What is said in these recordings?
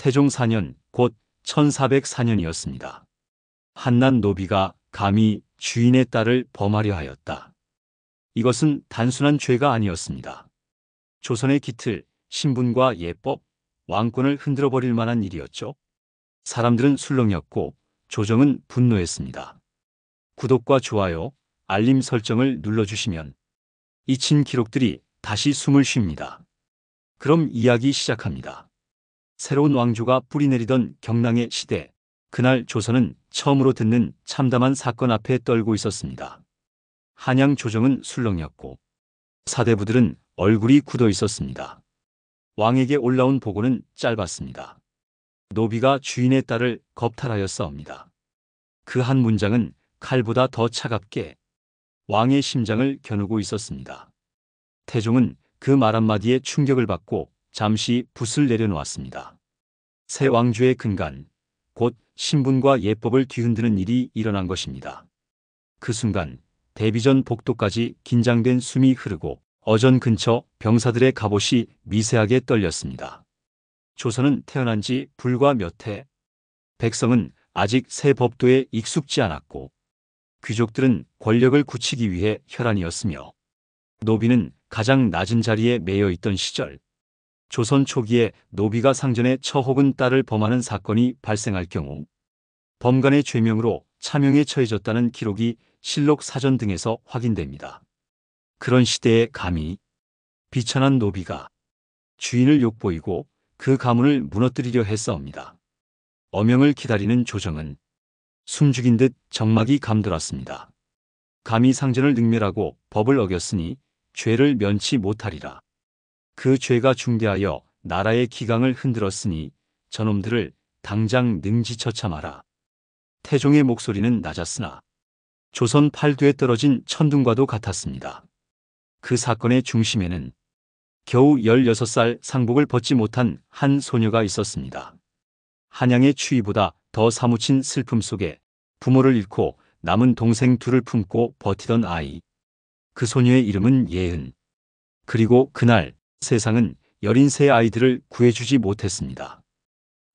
태종 4년 곧 1404년이었습니다. 한난 노비가 감히 주인의 딸을 범하려 하였다. 이것은 단순한 죄가 아니었습니다. 조선의 기틀, 신분과 예법, 왕권을 흔들어버릴 만한 일이었죠. 사람들은 술렁였고 조정은 분노했습니다. 구독과 좋아요, 알림 설정을 눌러주시면 잊힌 기록들이 다시 숨을 쉽니다. 그럼 이야기 시작합니다. 새로운 왕조가 뿌리내리던 경랑의 시대, 그날 조선은 처음으로 듣는 참담한 사건 앞에 떨고 있었습니다. 한양 조정은 술렁였고 사대부들은 얼굴이 굳어 있었습니다. 왕에게 올라온 보고는 짧았습니다. 노비가 주인의 딸을 겁탈하였사옵니다. 그 한 문장은 칼보다 더 차갑게 왕의 심장을 겨누고 있었습니다. 태종은 그 말 한마디에 충격을 받고 잠시 붓을 내려놓았습니다. 새 왕조의 근간, 곧 신분과 예법을 뒤흔드는 일이 일어난 것입니다. 그 순간 데뷔전 복도까지 긴장된 숨이 흐르고 어전 근처 병사들의 갑옷이 미세하게 떨렸습니다. 조선은 태어난 지 불과 몇 해, 백성은 아직 새 법도에 익숙지 않았고 귀족들은 권력을 굳히기 위해 혈안이었으며 노비는 가장 낮은 자리에 매여 있던 시절, 조선 초기에 노비가 상전의 처 혹은 딸을 범하는 사건이 발생할 경우 범간의 죄명으로 차명에 처해졌다는 기록이 실록 사전 등에서 확인됩니다. 그런 시대에 감히 비천한 노비가 주인을 욕보이고 그 가문을 무너뜨리려 했사옵니다. 어명을 기다리는 조정은 숨죽인 듯 적막이 감돌았습니다. 감히 상전을 능멸하고 법을 어겼으니 죄를 면치 못하리라. 그 죄가 중대하여 나라의 기강을 흔들었으니 저놈들을 당장 능지처참하라. 태종의 목소리는 낮았으나 조선 팔도에 떨어진 천둥과도 같았습니다. 그 사건의 중심에는 겨우 16살 상복을 벗지 못한 한 소녀가 있었습니다. 한양의 추위보다 더 사무친 슬픔 속에 부모를 잃고 남은 동생 둘을 품고 버티던 아이. 그 소녀의 이름은 예은. 그리고 그날 세상은 여린 세 아이들을 구해주지 못했습니다.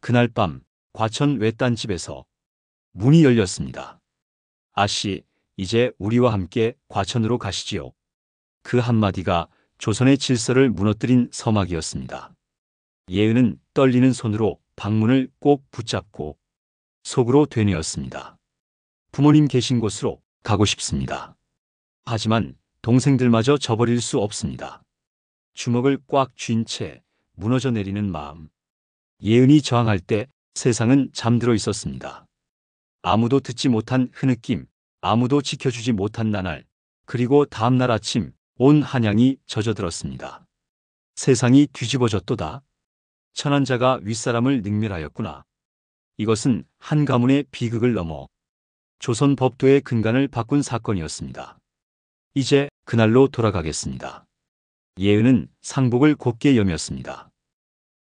그날 밤 과천 외딴집에서 문이 열렸습니다. 아씨, 이제 우리와 함께 과천으로 가시지요. 그 한마디가 조선의 질서를 무너뜨린 서막이었습니다. 예은은 떨리는 손으로 방문을 꼭 붙잡고 속으로 되뇌었습니다. 부모님 계신 곳으로 가고 싶습니다. 하지만 동생들마저 저버릴 수 없습니다. 주먹을 꽉 쥔 채 무너져 내리는 마음. 예은이 저항할 때 세상은 잠들어 있었습니다. 아무도 듣지 못한 흐느낌, 아무도 지켜주지 못한 나날, 그리고 다음날 아침 온 한양이 젖어들었습니다. 세상이 뒤집어졌도다. 천한 자가 윗사람을 능멸하였구나. 이것은 한 가문의 비극을 넘어 조선 법도의 근간을 바꾼 사건이었습니다. 이제 그날로 돌아가겠습니다. 예은은 상복을 곧게 여몄습니다.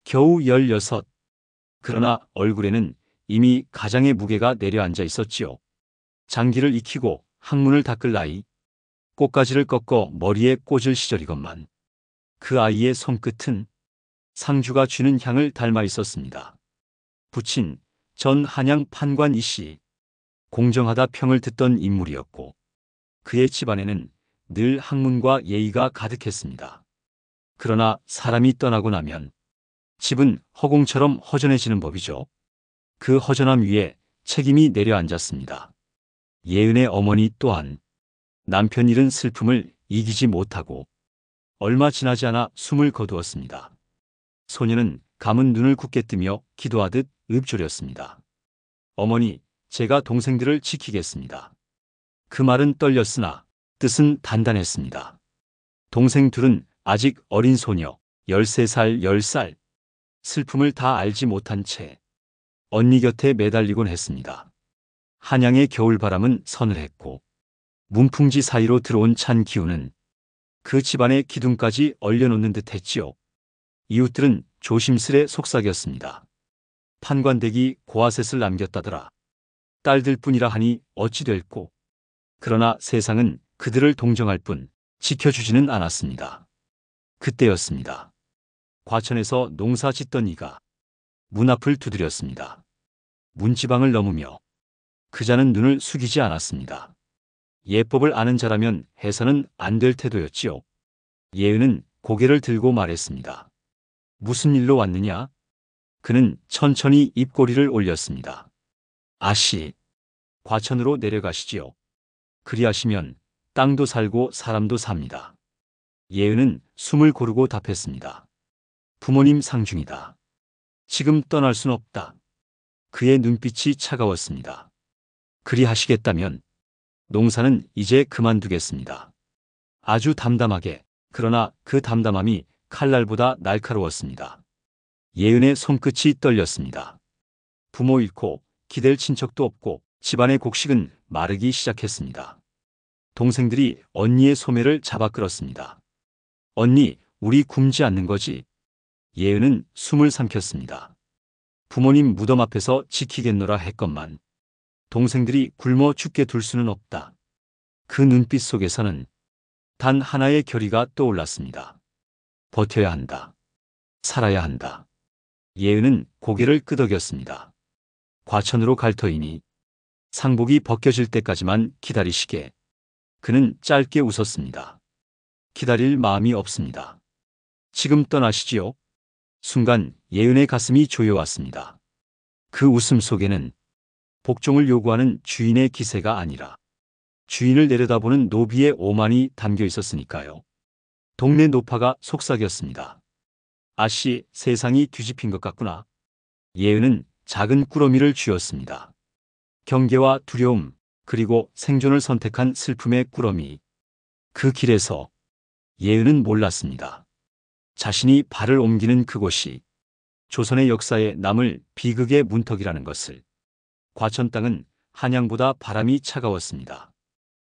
겨우 16. 그러나 얼굴에는 이미 가장의 무게가 내려앉아 있었지요. 장기를 익히고 항문을 닦을 나이, 꽃가지를 꺾어 머리에 꽂을 시절이건만 그 아이의 손끝은 상주가 쥐는 향을 닮아 있었습니다. 부친 전 한양 판관 이씨, 공정하다 평을 듣던 인물이었고 그의 집안에는 늘 학문과 예의가 가득했습니다. 그러나 사람이 떠나고 나면 집은 허공처럼 허전해지는 법이죠. 그 허전함 위에 책임이 내려앉았습니다. 예은의 어머니 또한 남편 잃은 슬픔을 이기지 못하고 얼마 지나지 않아 숨을 거두었습니다. 소녀는 감은 눈을 굳게 뜨며 기도하듯 읊조렸습니다. 어머니, 제가 동생들을 지키겠습니다. 그 말은 떨렸으나 뜻은 단단했습니다. 동생 둘은 아직 어린 소녀, 13살, 10살. 슬픔을 다 알지 못한 채 언니 곁에 매달리곤 했습니다. 한양의 겨울바람은 서늘했고 문풍지 사이로 들어온 찬 기운은 그 집안의 기둥까지 얼려놓는 듯 했지요. 이웃들은 조심스레 속삭였습니다. 판관댁이 고아셋을 남겼다더라. 딸들뿐이라 하니 어찌 될꼬. 그러나 세상은 그들을 동정할 뿐 지켜주지는 않았습니다. 그때였습니다. 과천에서 농사 짓던 이가 문 앞을 두드렸습니다. 문지방을 넘으며 그자는 눈을 숙이지 않았습니다. 예법을 아는 자라면 해서는 안 될 태도였지요. 예은은 고개를 들고 말했습니다. 무슨 일로 왔느냐? 그는 천천히 입꼬리를 올렸습니다. 아씨, 과천으로 내려가시지요. 그리하시면 땅도 살고 사람도 삽니다. 예은은 숨을 고르고 답했습니다. 부모님 상중이다. 지금 떠날 순 없다. 그의 눈빛이 차가웠습니다. 그리하시겠다면 농사는 이제 그만두겠습니다. 아주 담담하게, 그러나 그 담담함이 칼날보다 날카로웠습니다. 예은의 손끝이 떨렸습니다. 부모 잃고 기댈 친척도 없고 집안의 곡식은 마르기 시작했습니다. 동생들이 언니의 소매를 잡아 끌었습니다. 언니, 우리 굶지 않는 거지? 예은은 숨을 삼켰습니다. 부모님 무덤 앞에서 지키겠노라 했건만 동생들이 굶어 죽게 둘 수는 없다. 그 눈빛 속에서는 단 하나의 결의가 떠올랐습니다. 버텨야 한다. 살아야 한다. 예은은 고개를 끄덕였습니다. 과천으로 갈 터이니 상복이 벗겨질 때까지만 기다리시게. 그는 짧게 웃었습니다. 기다릴 마음이 없습니다. 지금 떠나시지요? 순간 예은의 가슴이 조여왔습니다. 그 웃음 속에는 복종을 요구하는 주인의 기세가 아니라 주인을 내려다보는 노비의 오만이 담겨 있었으니까요. 동네 노파가 속삭였습니다. 아씨, 세상이 뒤집힌 것 같구나. 예은은 작은 꾸러미를 쥐었습니다. 경계와 두려움, 그리고 생존을 선택한 슬픔의 꾸러미. 그 길에서 예은은 몰랐습니다. 자신이 발을 옮기는 그곳이 조선의 역사에 남을 비극의 문턱이라는 것을. 과천 땅은 한양보다 바람이 차가웠습니다.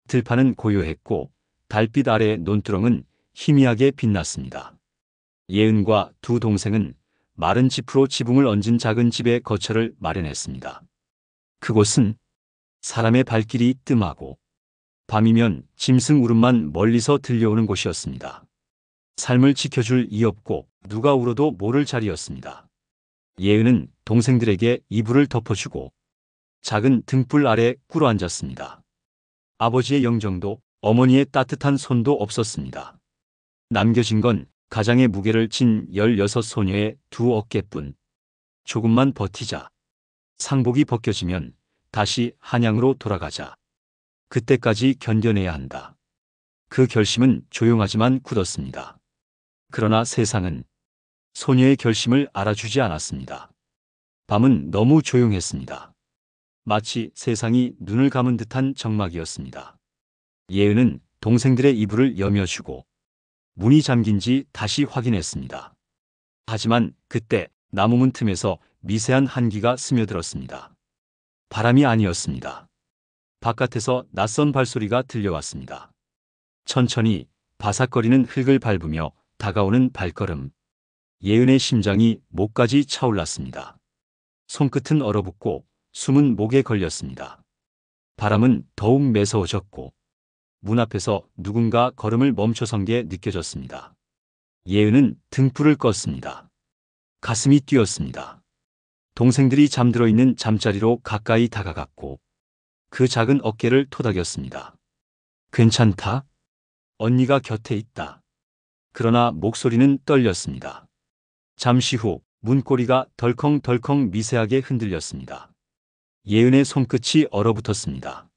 들판은 고요했고 달빛 아래의 논두렁은 희미하게 빛났습니다. 예은과 두 동생은 마른 짚으로 지붕을 얹은 작은 집의 거처를 마련했습니다. 그곳은 사람의 발길이 뜸하고 밤이면 짐승 울음만 멀리서 들려오는 곳이었습니다. 삶을 지켜줄 이 없고 누가 울어도 모를 자리였습니다. 예은은 동생들에게 이불을 덮어주고 작은 등불 아래 꿇어앉았습니다. 아버지의 영정도 어머니의 따뜻한 손도 없었습니다. 남겨진 건 가장의 무게를 진 16소녀의 두 어깨뿐. 조금만 버티자. 상복이 벗겨지면 다시 한양으로 돌아가자. 그때까지 견뎌내야 한다. 그 결심은 조용하지만 굳었습니다. 그러나 세상은 소녀의 결심을 알아주지 않았습니다. 밤은 너무 조용했습니다. 마치 세상이 눈을 감은 듯한 적막이었습니다. 예은은 동생들의 이불을 여며주고 문이 잠긴지 다시 확인했습니다. 하지만 그때 나무문 틈에서 미세한 한기가 스며들었습니다. 바람이 아니었습니다. 바깥에서 낯선 발소리가 들려왔습니다. 천천히 바삭거리는 흙을 밟으며 다가오는 발걸음. 예은의 심장이 목까지 차올랐습니다. 손끝은 얼어붙고 숨은 목에 걸렸습니다. 바람은 더욱 매서워졌고 문 앞에서 누군가 걸음을 멈춰선 게 느껴졌습니다. 예은은 등불을 껐습니다. 가슴이 뛰었습니다. 동생들이 잠들어 있는 잠자리로 가까이 다가갔고 그 작은 어깨를 토닥였습니다. 괜찮다? 언니가 곁에 있다. 그러나 목소리는 떨렸습니다. 잠시 후 문고리가 덜컹덜컹 미세하게 흔들렸습니다. 예은의 손끝이 얼어붙었습니다.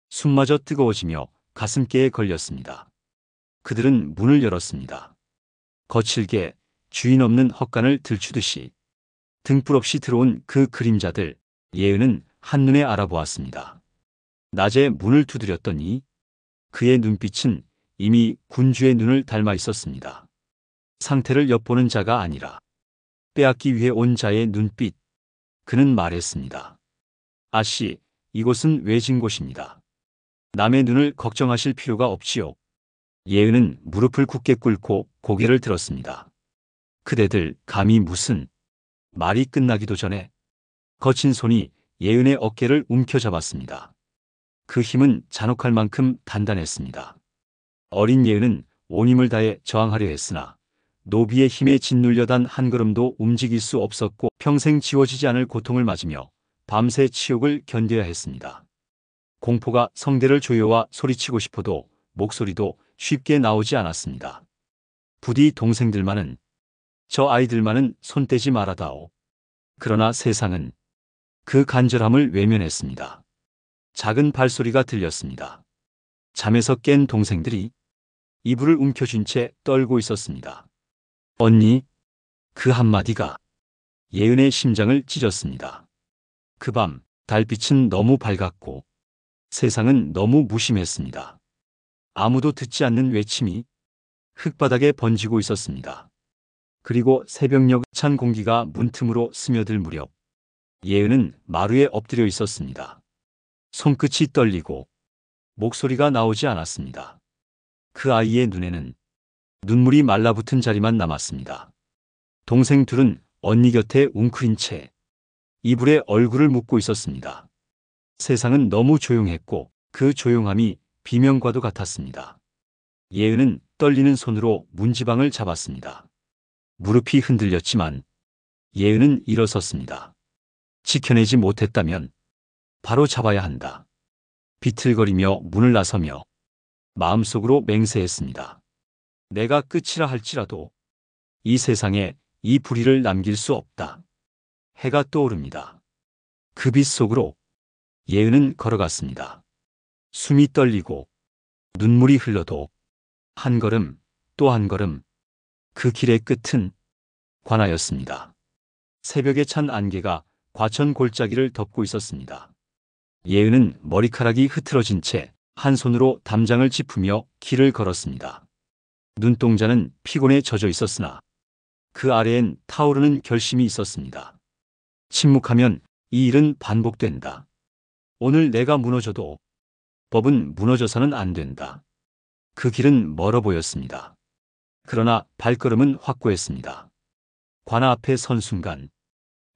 숨마저 뜨거워지며 가슴께에 걸렸습니다. 그들은 문을 열었습니다. 거칠게 주인 없는 헛간을 들추듯이 등불 없이 들어온 그 그림자들. 예은은 한눈에 알아보았습니다. 낮에 문을 두드렸더니 그의 눈빛은 이미 군주의 눈을 닮아 있었습니다. 상태를 엿보는 자가 아니라 빼앗기 위해 온 자의 눈빛. 그는 말했습니다. 아씨, 이곳은 외진 곳입니다. 남의 눈을 걱정하실 필요가 없지요. 예은은 무릎을 굳게 꿇고 고개를 들었습니다. 그대들 감히 무슨. 말이 끝나기도 전에 거친 손이 예은의 어깨를 움켜잡았습니다. 그 힘은 잔혹할 만큼 단단했습니다. 어린 예은은 온 힘을 다해 저항하려 했으나 노비의 힘에 짓눌려 단 한 걸음도 움직일 수 없었고 평생 지워지지 않을 고통을 맞으며 밤새 치욕을 견뎌야 했습니다. 공포가 성대를 조여와 소리치고 싶어도 목소리도 쉽게 나오지 않았습니다. 부디 동생들만은, 저 아이들만은 손 떼지 말아다오. 그러나 세상은 그 간절함을 외면했습니다. 작은 발소리가 들렸습니다. 잠에서 깬 동생들이 이불을 움켜쥔 채 떨고 있었습니다. 언니, 그 한마디가 예은의 심장을 찢었습니다. 그 밤 달빛은 너무 밝았고 세상은 너무 무심했습니다. 아무도 듣지 않는 외침이 흙바닥에 번지고 있었습니다. 그리고 새벽녘 찬 공기가 문틈으로 스며들 무렵 예은은 마루에 엎드려 있었습니다. 손끝이 떨리고 목소리가 나오지 않았습니다. 그 아이의 눈에는 눈물이 말라붙은 자리만 남았습니다. 동생 둘은 언니 곁에 웅크린 채 이불에 얼굴을 묻고 있었습니다. 세상은 너무 조용했고 그 조용함이 비명과도 같았습니다. 예은은 떨리는 손으로 문지방을 잡았습니다. 무릎이 흔들렸지만 예은은 일어섰습니다. 지켜내지 못했다면 바로 잡아야 한다. 비틀거리며 문을 나서며 마음속으로 맹세했습니다. 내가 끝이라 할지라도 이 세상에 이 불의를 남길 수 없다. 해가 떠오릅니다. 그 빛 속으로 예은은 걸어갔습니다. 숨이 떨리고 눈물이 흘러도 한 걸음 또 한 걸음 그 길의 끝은 관아였습니다. 새벽에 찬 안개가 과천 골짜기를 덮고 있었습니다. 예은은 머리카락이 흐트러진 채 한 손으로 담장을 짚으며 길을 걸었습니다. 눈동자는 피곤에 젖어 있었으나 그 아래엔 타오르는 결심이 있었습니다. 침묵하면 이 일은 반복된다. 오늘 내가 무너져도 법은 무너져서는 안 된다. 그 길은 멀어 보였습니다. 그러나 발걸음은 확고했습니다. 관아 앞에 선 순간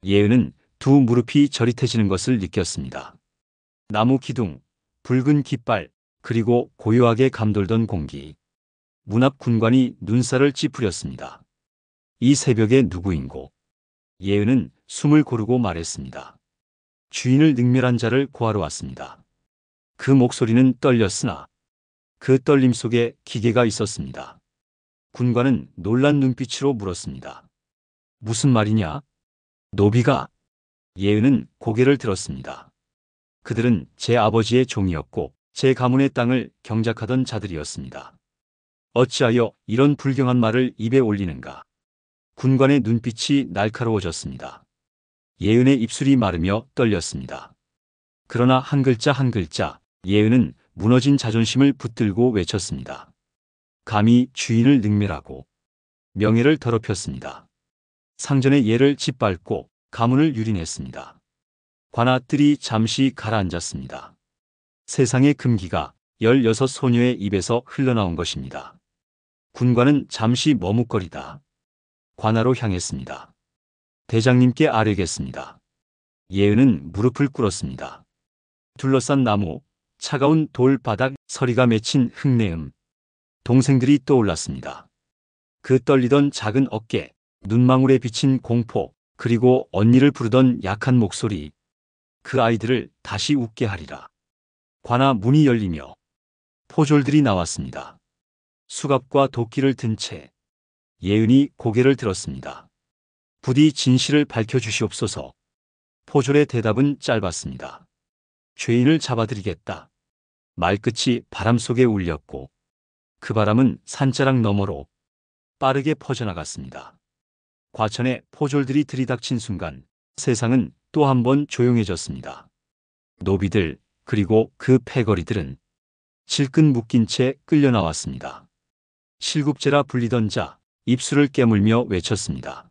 예은은 두 무릎이 저릿해지는 것을 느꼈습니다. 나무 기둥, 붉은 깃발, 그리고 고요하게 감돌던 공기. 문 앞 군관이 눈살을 찌푸렸습니다. 이 새벽에 누구인고? 예은은 숨을 고르고 말했습니다. 주인을 능멸한 자를 고하러 왔습니다. 그 목소리는 떨렸으나 그 떨림 속에 기계가 있었습니다. 군관은 놀란 눈빛으로 물었습니다. 무슨 말이냐? 노비가? 예은은 고개를 들었습니다. 그들은 제 아버지의 종이었고 제 가문의 땅을 경작하던 자들이었습니다. 어찌하여 이런 불경한 말을 입에 올리는가? 군관의 눈빛이 날카로워졌습니다. 예은의 입술이 마르며 떨렸습니다. 그러나 한 글자 한 글자 예은은 무너진 자존심을 붙들고 외쳤습니다. 감히 주인을 능멸하고 명예를 더럽혔습니다. 상전의 예를 짓밟고 가문을 유린했습니다. 관아들이 잠시 가라앉았습니다. 세상의 금기가 16소녀의 입에서 흘러나온 것입니다. 군관은 잠시 머뭇거리다 관아로 향했습니다. 대장님께 아뢰겠습니다. 예은은 무릎을 꿇었습니다. 둘러싼 나무, 차가운 돌바닥, 서리가 맺힌 흙내음. 동생들이 떠올랐습니다. 그 떨리던 작은 어깨, 눈망울에 비친 공포, 그리고 언니를 부르던 약한 목소리. 그 아이들을 다시 웃게 하리라. 관아 문이 열리며 포졸들이 나왔습니다. 수갑과 도끼를 든 채 예은이 고개를 들었습니다. 부디 진실을 밝혀주시옵소서. 포졸의 대답은 짧았습니다. 죄인을 잡아드리겠다. 말끝이 바람 속에 울렸고 그 바람은 산자락 너머로 빠르게 퍼져나갔습니다. 과천의 포졸들이 들이닥친 순간 세상은 또 한 번 조용해졌습니다. 노비들 그리고 그 패거리들은 질끈 묶인 채 끌려 나왔습니다. 실국제라 불리던 자 입술을 깨물며 외쳤습니다.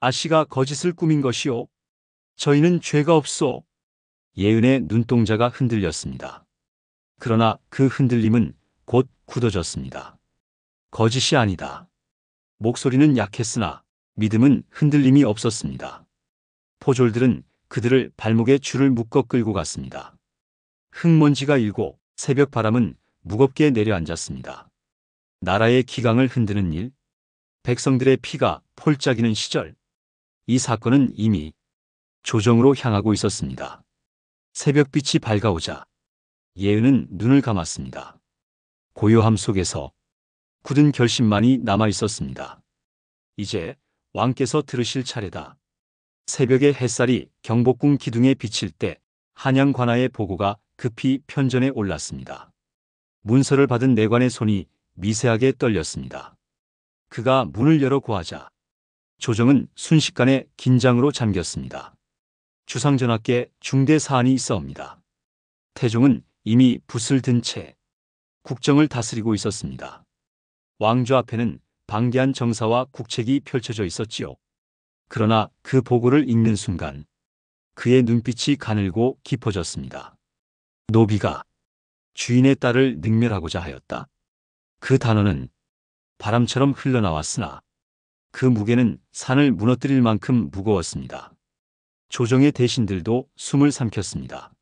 아씨가 거짓을 꾸민 것이오. 저희는 죄가 없소. 예은의 눈동자가 흔들렸습니다. 그러나 그 흔들림은 곧 굳어졌습니다. 거짓이 아니다. 목소리는 약했으나 믿음은 흔들림이 없었습니다. 포졸들은 그들을 발목에 줄을 묶어 끌고 갔습니다. 흙먼지가 일고 새벽 바람은 무겁게 내려앉았습니다. 나라의 기강을 흔드는 일, 백성들의 피가 폴짝이는 시절, 이 사건은 이미 조정으로 향하고 있었습니다. 새벽빛이 밝아오자 예은은 눈을 감았습니다. 고요함 속에서 굳은 결심만이 남아 있었습니다. 이제 왕께서 들으실 차례다. 새벽의 햇살이 경복궁 기둥에 비칠 때 한양 관아의 보고가 급히 편전에 올랐습니다. 문서를 받은 내관의 손이 미세하게 떨렸습니다. 그가 문을 열어 고하자 조정은 순식간에 긴장으로 잠겼습니다. 주상전하께 중대 사안이 있어옵니다. 태종은 이미 붓을 든 채 국정을 다스리고 있었습니다. 왕좌 앞에는 방대한 정사와 국책이 펼쳐져 있었지요. 그러나 그 보고를 읽는 순간 그의 눈빛이 가늘고 깊어졌습니다. 노비가 주인의 딸을 능멸하고자 하였다. 그 단어는 바람처럼 흘러나왔으나 그 무게는 산을 무너뜨릴 만큼 무거웠습니다. 조정의 대신들도 숨을 삼켰습니다.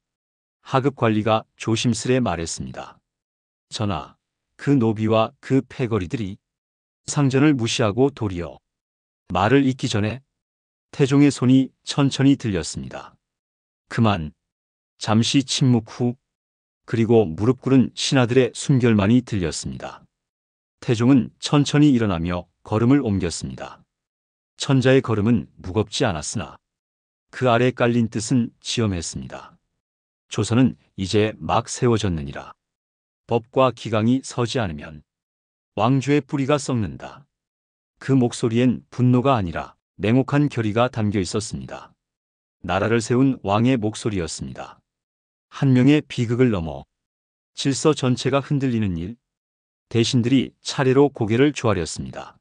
하급 관리가 조심스레 말했습니다. 전하, 그 노비와 그 패거리들이 상전을 무시하고 도리어 말을 잇기 전에 태종의 손이 천천히 들렸습니다. 그만. 잠시 침묵 후 그리고 무릎 꿇은 신하들의 숨결만이 들렸습니다. 태종은 천천히 일어나며 걸음을 옮겼습니다. 천자의 걸음은 무겁지 않았으나 그 아래 깔린 뜻은 지엄했습니다. 조선은 이제 막 세워졌느니라. 법과 기강이 서지 않으면 왕조의 뿌리가 썩는다. 그 목소리엔 분노가 아니라 냉혹한 결의가 담겨 있었습니다. 나라를 세운 왕의 목소리였습니다. 한 명의 비극을 넘어 질서 전체가 흔들리는 일, 대신들이 차례로 고개를 조아렸습니다.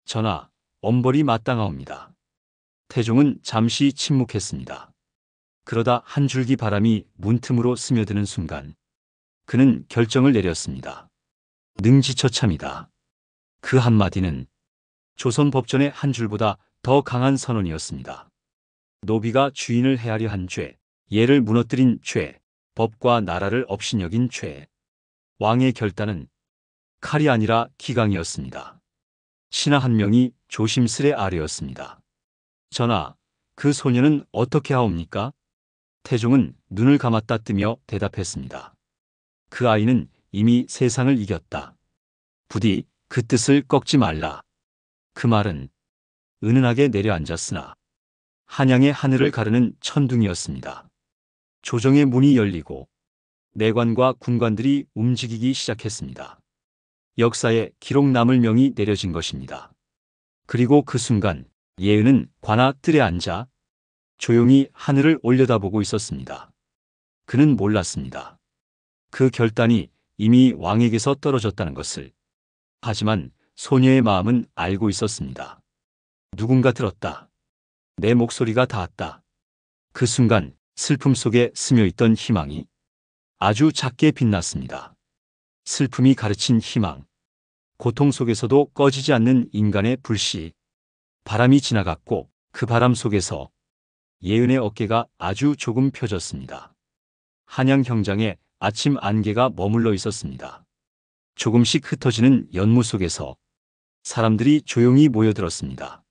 전하, 엄벌이 마땅하옵니다. 태종은 잠시 침묵했습니다. 그러다 한 줄기 바람이 문틈으로 스며드는 순간 그는 결정을 내렸습니다. 능지처참이다. 그 한마디는 조선 법전의 한 줄보다 더 강한 선언이었습니다. 노비가 주인을 해하려 한 죄, 예를 무너뜨린 죄, 법과 나라를 업신여긴 죄. 왕의 결단은 칼이 아니라 기강이었습니다. 신하 한 명이 조심스레 아뢰었습니다. 전하, 그 소녀는 어떻게 하옵니까? 태종은 눈을 감았다 뜨며 대답했습니다. 그 아이는 이미 세상을 이겼다. 부디 그 뜻을 꺾지 말라. 그 말은 은은하게 내려앉았으나 한양의 하늘을 가르는 천둥이었습니다. 조정의 문이 열리고 내관과 군관들이 움직이기 시작했습니다. 역사에 기록 남을 명이 내려진 것입니다. 그리고 그 순간 예은은 관아 뜰에 앉아 조용히 하늘을 올려다보고 있었습니다. 그는 몰랐습니다. 그 결단이 이미 왕에게서 떨어졌다는 것을. 하지만 소녀의 마음은 알고 있었습니다. 누군가 들었다. 내 목소리가 닿았다. 그 순간 슬픔 속에 스며있던 희망이 아주 작게 빛났습니다. 슬픔이 가르친 희망. 고통 속에서도 꺼지지 않는 인간의 불씨. 바람이 지나갔고 그 바람 속에서 예은의 어깨가 아주 조금 펴졌습니다. 한양 경장에 아침 안개가 머물러 있었습니다. 조금씩 흩어지는 연무 속에서 사람들이 조용히 모여들었습니다.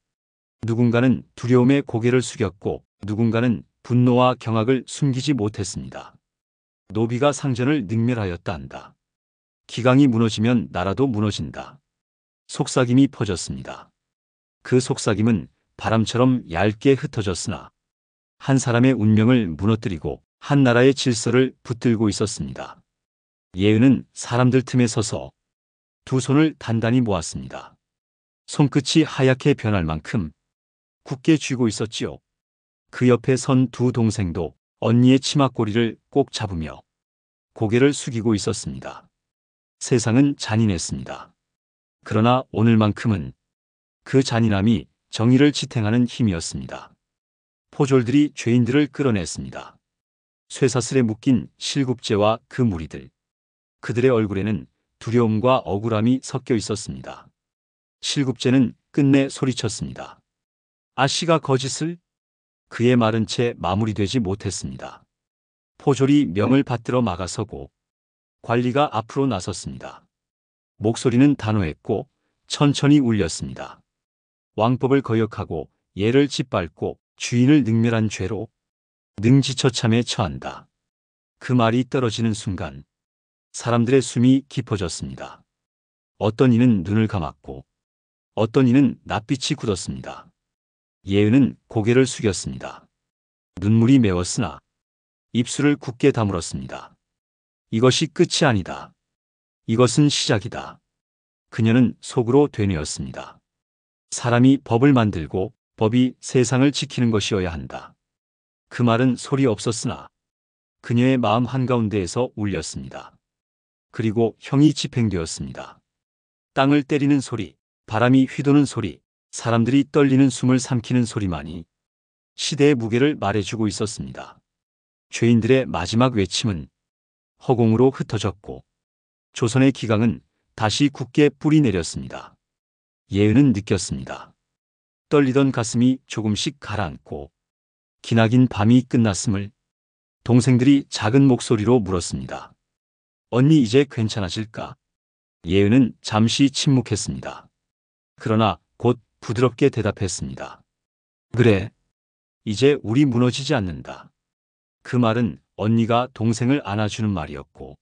누군가는 두려움에 고개를 숙였고 누군가는 분노와 경악을 숨기지 못했습니다. 노비가 상전을 능멸하였다 한다. 기강이 무너지면 나라도 무너진다. 속삭임이 퍼졌습니다. 그 속삭임은 바람처럼 얇게 흩어졌으나 한 사람의 운명을 무너뜨리고 한 나라의 질서를 붙들고 있었습니다. 예은은 사람들 틈에 서서 두 손을 단단히 모았습니다. 손끝이 하얗게 변할 만큼 굳게 쥐고 있었지요. 그 옆에 선 두 동생도 언니의 치마꼬리를 꼭 잡으며 고개를 숙이고 있었습니다. 세상은 잔인했습니다. 그러나 오늘만큼은 그 잔인함이 정의를 지탱하는 힘이었습니다. 포졸들이 죄인들을 끌어냈습니다. 쇠사슬에 묶인 실국제와 그 무리들. 그들의 얼굴에는 두려움과 억울함이 섞여 있었습니다. 실국제는 끝내 소리쳤습니다. 아씨가 거짓을? 그의 말은 채 마무리되지 못했습니다. 포졸이 명을 받들어 막아서고 관리가 앞으로 나섰습니다. 목소리는 단호했고 천천히 울렸습니다. 왕법을 거역하고 예를 짓밟고 주인을 능멸한 죄로 능지처참에 처한다. 그 말이 떨어지는 순간 사람들의 숨이 깊어졌습니다. 어떤 이는 눈을 감았고 어떤 이는 낯빛이 굳었습니다. 예은은 고개를 숙였습니다. 눈물이 메웠으나 입술을 굳게 다물었습니다. 이것이 끝이 아니다. 이것은 시작이다. 그녀는 속으로 되뇌었습니다. 사람이 법을 만들고 법이 세상을 지키는 것이어야 한다. 그 말은 소리 없었으나 그녀의 마음 한가운데에서 울렸습니다. 그리고 형이 집행되었습니다. 땅을 때리는 소리, 바람이 휘도는 소리, 사람들이 떨리는 숨을 삼키는 소리만이 시대의 무게를 말해주고 있었습니다. 죄인들의 마지막 외침은 허공으로 흩어졌고 조선의 기강은 다시 굳게 뿌리 내렸습니다. 예은은 느꼈습니다. 떨리던 가슴이 조금씩 가라앉고 기나긴 밤이 끝났음을. 동생들이 작은 목소리로 물었습니다. 언니 이제 괜찮아질까? 예은은 잠시 침묵했습니다. 그러나 곧 부드럽게 대답했습니다. 그래. 이제 우리 무너지지 않는다. 그 말은 언니가 동생을 안아주는 말이었고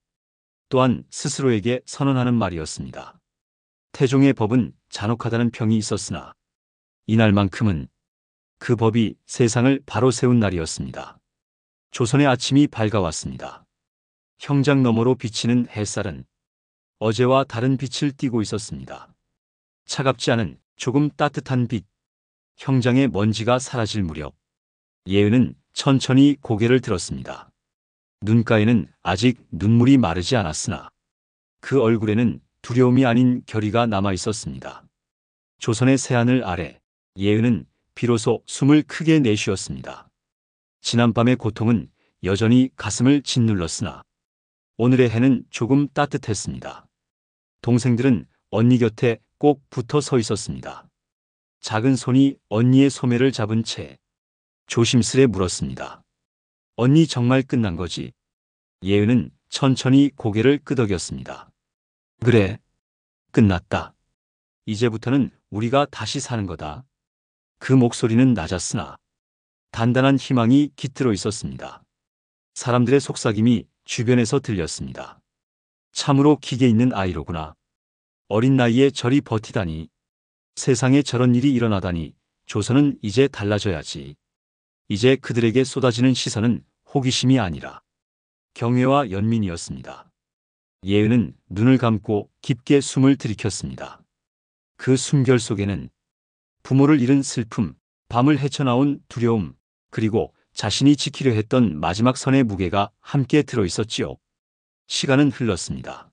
또한 스스로에게 선언하는 말이었습니다. 태종의 법은 잔혹하다는 평이 있었으나 이날만큼은 그 법이 세상을 바로 세운 날이었습니다. 조선의 아침이 밝아왔습니다. 형장 너머로 비치는 햇살은 어제와 다른 빛을 띠고 있었습니다. 차갑지 않은 조금 따뜻한 빛. 형장의 먼지가 사라질 무렵 예은은 천천히 고개를 들었습니다. 눈가에는 아직 눈물이 마르지 않았으나 그 얼굴에는 두려움이 아닌 결의가 남아 있었습니다. 조선의 새하늘 아래 예은은 비로소 숨을 크게 내쉬었습니다. 지난밤의 고통은 여전히 가슴을 짓눌렀으나 오늘의 해는 조금 따뜻했습니다. 동생들은 언니 곁에 꼭 붙어 서 있었습니다. 작은 손이 언니의 소매를 잡은 채 조심스레 물었습니다. 언니 정말 끝난 거지? 예은은 천천히 고개를 끄덕였습니다. 그래, 끝났다. 이제부터는 우리가 다시 사는 거다. 그 목소리는 낮았으나 단단한 희망이 깃들어 있었습니다. 사람들의 속삭임이 주변에서 들렸습니다. 참으로 기계 있는 아이로구나. 어린 나이에 저리 버티다니. 세상에 저런 일이 일어나다니. 조선은 이제 달라져야지. 이제 그들에게 쏟아지는 시선은 호기심이 아니라 경외와 연민이었습니다. 예은은 눈을 감고 깊게 숨을 들이켰습니다. 그 숨결 속에는 부모를 잃은 슬픔, 밤을 헤쳐나온 두려움, 그리고 자신이 지키려 했던 마지막 선의 무게가 함께 들어있었지요. 시간은 흘렀습니다.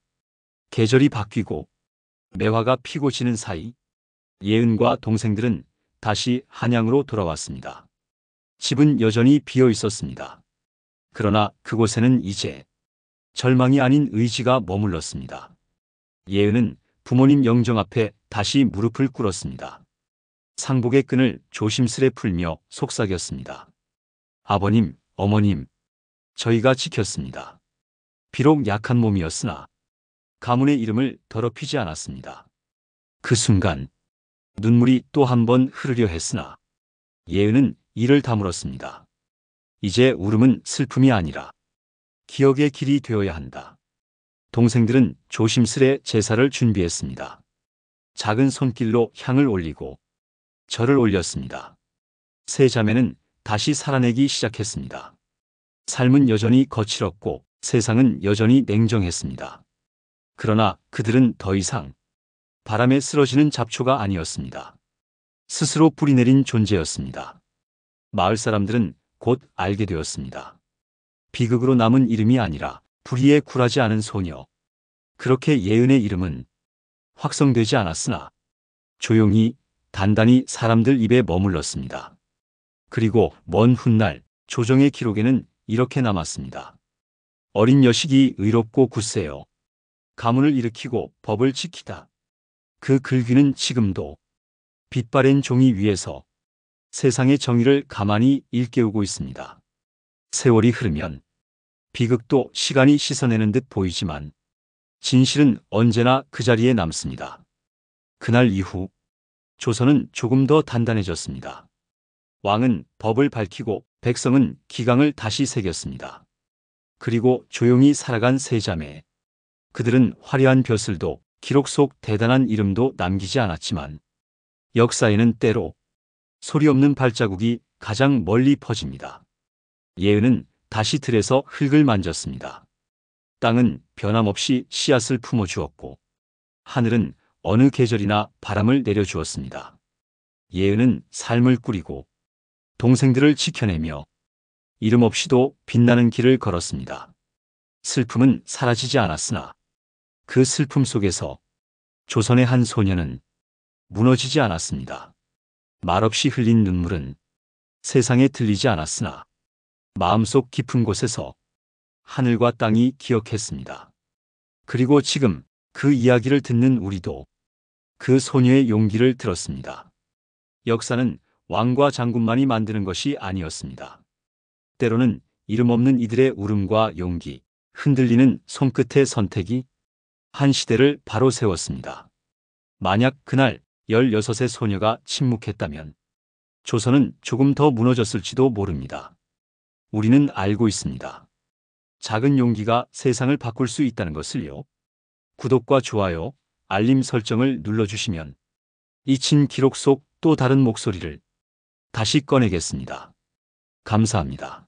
계절이 바뀌고 매화가 피고 지는 사이 예은과 동생들은 다시 한양으로 돌아왔습니다. 집은 여전히 비어 있었습니다. 그러나 그곳에는 이제 절망이 아닌 의지가 머물렀습니다. 예은은 부모님 영정 앞에 다시 무릎을 꿇었습니다. 상복의 끈을 조심스레 풀며 속삭였습니다. 아버님, 어머님, 저희가 지켰습니다. 비록 약한 몸이었으나 가문의 이름을 더럽히지 않았습니다. 그 순간 눈물이 또 한 번 흐르려 했으나 예은은 이를 다물었습니다. 이제 울음은 슬픔이 아니라 기억의 길이 되어야 한다. 동생들은 조심스레 제사를 준비했습니다. 작은 손길로 향을 올리고 절을 올렸습니다. 세 자매는 다시 살아내기 시작했습니다. 삶은 여전히 거칠었고 세상은 여전히 냉정했습니다. 그러나 그들은 더 이상 바람에 쓰러지는 잡초가 아니었습니다. 스스로 뿌리내린 존재였습니다. 마을 사람들은 곧 알게 되었습니다. 비극으로 남은 이름이 아니라 불의에 굴하지 않은 소녀. 그렇게 예은의 이름은 확성되지 않았으나 조용히 단단히 사람들 입에 머물렀습니다. 그리고 먼 훗날 조정의 기록에는 이렇게 남았습니다. 어린 여식이 의롭고 굳세요. 가문을 일으키고 법을 지키다. 그 글귀는 지금도 빛바랜 종이 위에서 세상의 정의를 가만히 일깨우고 있습니다. 세월이 흐르면 비극도 시간이 씻어내는 듯 보이지만 진실은 언제나 그 자리에 남습니다. 그날 이후 조선은 조금 더 단단해졌습니다. 왕은 법을 밝히고 백성은 기강을 다시 새겼습니다. 그리고 조용히 살아간 세 자매. 그들은 화려한 벼슬도 기록 속 대단한 이름도 남기지 않았지만 역사에는 때로 소리 없는 발자국이 가장 멀리 퍼집니다. 예은은 다시 들에서 흙을 만졌습니다. 땅은 변함없이 씨앗을 품어주었고 하늘은 어느 계절이나 바람을 내려주었습니다. 예은은 삶을 꾸리고 동생들을 지켜내며 이름 없이도 빛나는 길을 걸었습니다. 슬픔은 사라지지 않았으나 그 슬픔 속에서 조선의 한 소녀는 무너지지 않았습니다. 말없이 흘린 눈물은 세상에 들리지 않았으나 마음속 깊은 곳에서 하늘과 땅이 기억했습니다. 그리고 지금 그 이야기를 듣는 우리도 그 소녀의 용기를 들었습니다. 역사는 왕과 장군만이 만드는 것이 아니었습니다. 때로는 이름 없는 이들의 울음과 용기, 흔들리는 손끝의 선택이 한 시대를 바로 세웠습니다. 만약 그날 16의 소녀가 침묵했다면 조선은 조금 더 무너졌을지도 모릅니다. 우리는 알고 있습니다. 작은 용기가 세상을 바꿀 수 있다는 것을요. 구독과 좋아요, 알림 설정을 눌러주시면 잊힌 기록 속 또 다른 목소리를 다시 꺼내겠습니다. 감사합니다.